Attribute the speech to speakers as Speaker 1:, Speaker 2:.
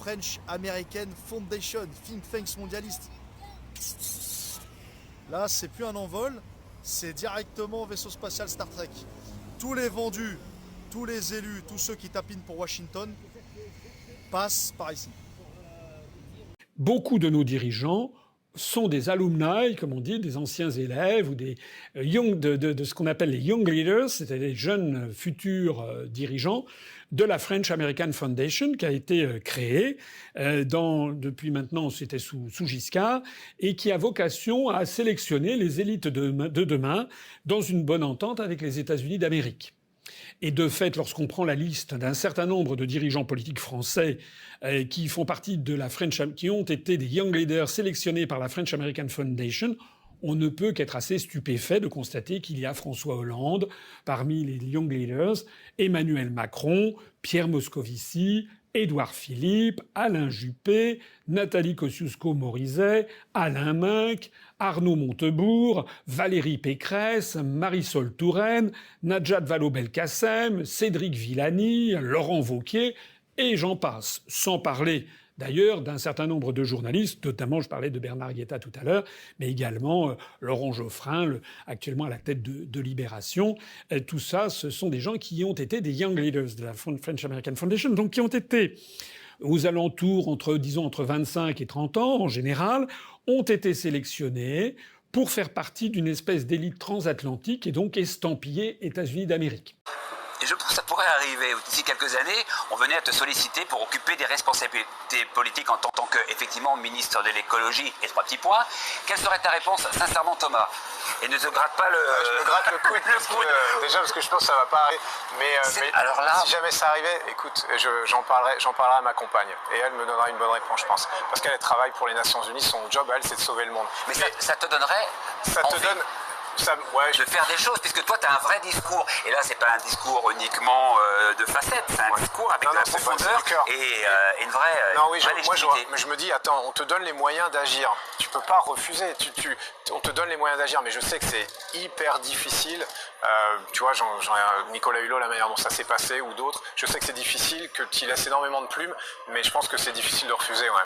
Speaker 1: French American Foundation, think tanks mondialiste. Là, c'est plus un envol, c'est directement vaisseau spatial Star Trek. Tous les vendus, tous les élus, tous ceux qui tapinent pour Washington passent par ici.
Speaker 2: Beaucoup de nos dirigeants sont des alumni, comme on dit, des anciens élèves ou des de ce qu'on appelle les young leaders, c'est-à-dire les jeunes futurs dirigeants de la French American Foundation, qui a été créée depuis maintenant, c'était sous Giscard, et qui a vocation à sélectionner les élites de demain dans une bonne entente avec les États-Unis d'Amérique. Et de fait, lorsqu'on prend la liste d'un certain nombre de dirigeants politiques français qui font partie de la qui ont été des young leaders sélectionnés par la French American Foundation, on ne peut qu'être assez stupéfait de constater qu'il y a François Hollande parmi les young leaders, Emmanuel Macron, Pierre Moscovici, Édouard Philippe, Alain Juppé, Nathalie Kosciusko-Morizet, Alain Minc, Arnaud Montebourg, Valérie Pécresse, Marisol Touraine, Najat Vallaud-Belkacem, Cédric Villani, Laurent Wauquiez, et j'en passe. Sans parler d'ailleurs d'un certain nombre de journalistes, notamment je parlais de Bernard Guetta tout à l'heure, mais également Laurent Geoffrin, actuellement à la tête de Libération. Tout ça, ce sont des gens qui ont été des young leaders de la French American Foundation, donc qui ont été aux alentours entre 25 et 30 ans en général, ont été sélectionnés pour faire partie d'une espèce d'élite transatlantique et donc estampillée États-Unis d'Amérique.
Speaker 3: Et je trouve que ça pourrait arriver. D'ici quelques années, on venait à te solliciter pour occuper des responsabilités politiques en tant que, effectivement, ministre de l'écologie et 3 petits points. Quelle serait ta réponse, sincèrement, Thomas? Et ne te gratte pas le...
Speaker 4: Je me gratte le coude, déjà parce que je pense que ça va pas arriver. Mais
Speaker 3: alors là...
Speaker 4: si jamais ça arrivait, écoute, j'en parlerai à ma compagne. Et elle me donnera une bonne réponse, je pense. Parce qu'elle travaille pour les Nations Unies, son job, elle, c'est de sauver le monde.
Speaker 3: Mais ça te donnerait...
Speaker 4: Ça te donne...
Speaker 3: de faire des choses, puisque toi, tu as un vrai discours. Et là, c'est pas un discours uniquement de facettes, c'est un discours avec de la profondeur et une vraie légitimité.
Speaker 4: Moi, je me dis, attends, on te donne les moyens d'agir. Tu peux pas refuser. On te donne les moyens d'agir, mais je sais que c'est hyper difficile. Tu vois, Nicolas Hulot, la manière dont ça s'est passé, ou d'autres, je sais que c'est difficile, que tu laisses énormément de plumes, mais je pense que c'est difficile de refuser, ouais.